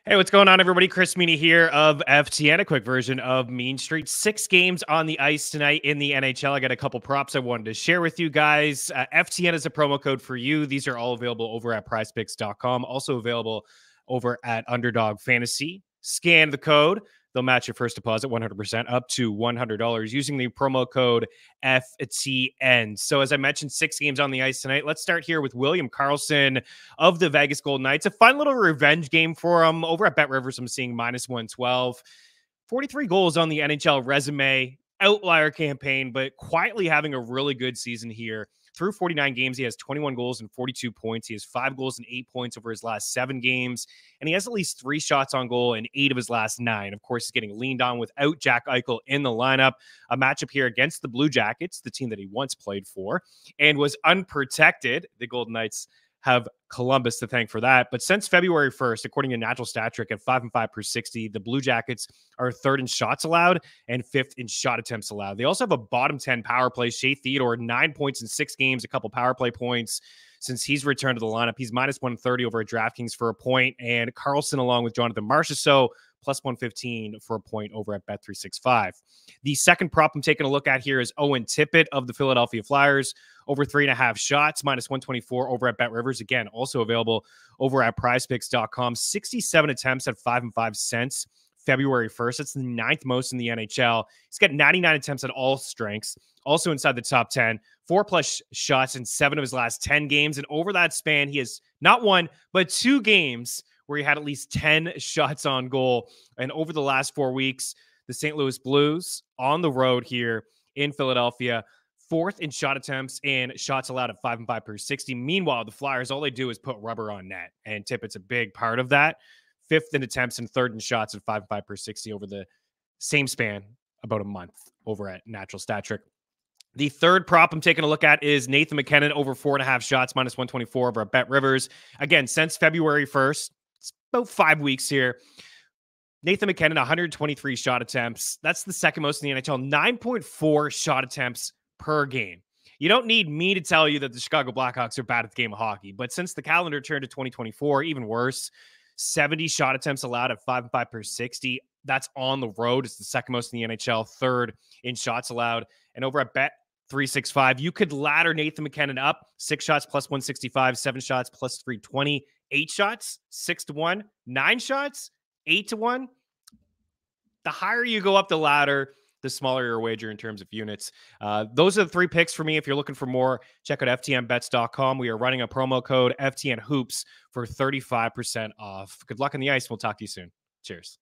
Hey, what's going on, everybody? Chris Meany here of FTN, a quick version of Mean Street. 6 games on the ice tonight in the NHL. I got a couple props I wanted to share with you guys. FTN is a promo code for you. These are all available over at PrizePicks.com. Also available over at UnderdogFantasy. Scan the code. They'll match your first deposit 100% up to $100 using the promo code FTN. So as I mentioned, 6 games on the ice tonight. Let's start here with William Karlsson of the Vegas Golden Knights. A fun little revenge game for him. Over at Bet Rivers, I'm seeing -112. 43 goals on the NHL resume. Outlier campaign, but quietly having a really good season here. Through 49 games, he has 21 goals and 42 points. He has 5 goals and 8 points over his last 7 games. And he has at least 3 shots on goal in 8 of his last 9. Of course, he's getting leaned on without Jack Eichel in the lineup. A matchup here against the Blue Jackets, the team that he once played for, and was unprotected. The Golden Knights have Columbus to thank for that. But since February 1st, according to Natural Stat Trick at 5-5 per 60, the Blue Jackets are 3rd in shots allowed and 5th in shot attempts allowed. They also have a bottom 10 power play. Shea Theodore, 9 points in 6 games, a couple power play points since he's returned to the lineup. He's -130 over at DraftKings for a point. And Karlsson, along with Jonathan Marchessault, +115 for a point over at Bet365. The second prop I'm taking a look at here is Owen Tippett of the Philadelphia Flyers, over 3.5 shots, -124 over at Bet Rivers. Again, also available over at PrizePicks.com. 67 attempts at 5 cents February 1st. That's the 9th most in the NHL. He's got 99 attempts at all strengths, also inside the top 10, 4+ shots in 7 of his last 10 games. And over that span, he has not 1, but 2 games where he had at least 10 shots on goal. And over the last 4 weeks, the St. Louis Blues on the road here in Philadelphia, 4th in shot attempts and shots allowed at 5-5 per 60. Meanwhile, the Flyers, all they do is put rubber on net, and Tippett's a big part of that. 5th in attempts and 3rd in shots at 5-5 per 60 over the same span, about a month over at Natural Stat Trick. The third prop I'm taking a look at is Nathan MacKinnon over 4.5 shots, -124 over at Bet Rivers. Again, since February 1st, it's about 5 weeks here. Nathan MacKinnon, 123 shot attempts. That's the second most in the NHL. 9.4 shot attempts per game. You don't need me to tell you that the Chicago Blackhawks are bad at the game of hockey, but since the calendar turned to 2024, even worse, 70 shot attempts allowed at 5-5 per 60. That's on the road. It's the second most in the NHL, 3rd in shots allowed. And over at Bet365, you could ladder Nathan MacKinnon up. 6 shots +165, 7 shots +320, 8 shots 6-1, 9 shots 8-1. The higher you go up the ladder, the smaller your wager in terms of units. Those are the 3 picks for me. If you're looking for more, check out ftnbets.com. We are running a promo code FTN Hoops for 35% off. Good luck on the ice. We'll talk to you soon. Cheers.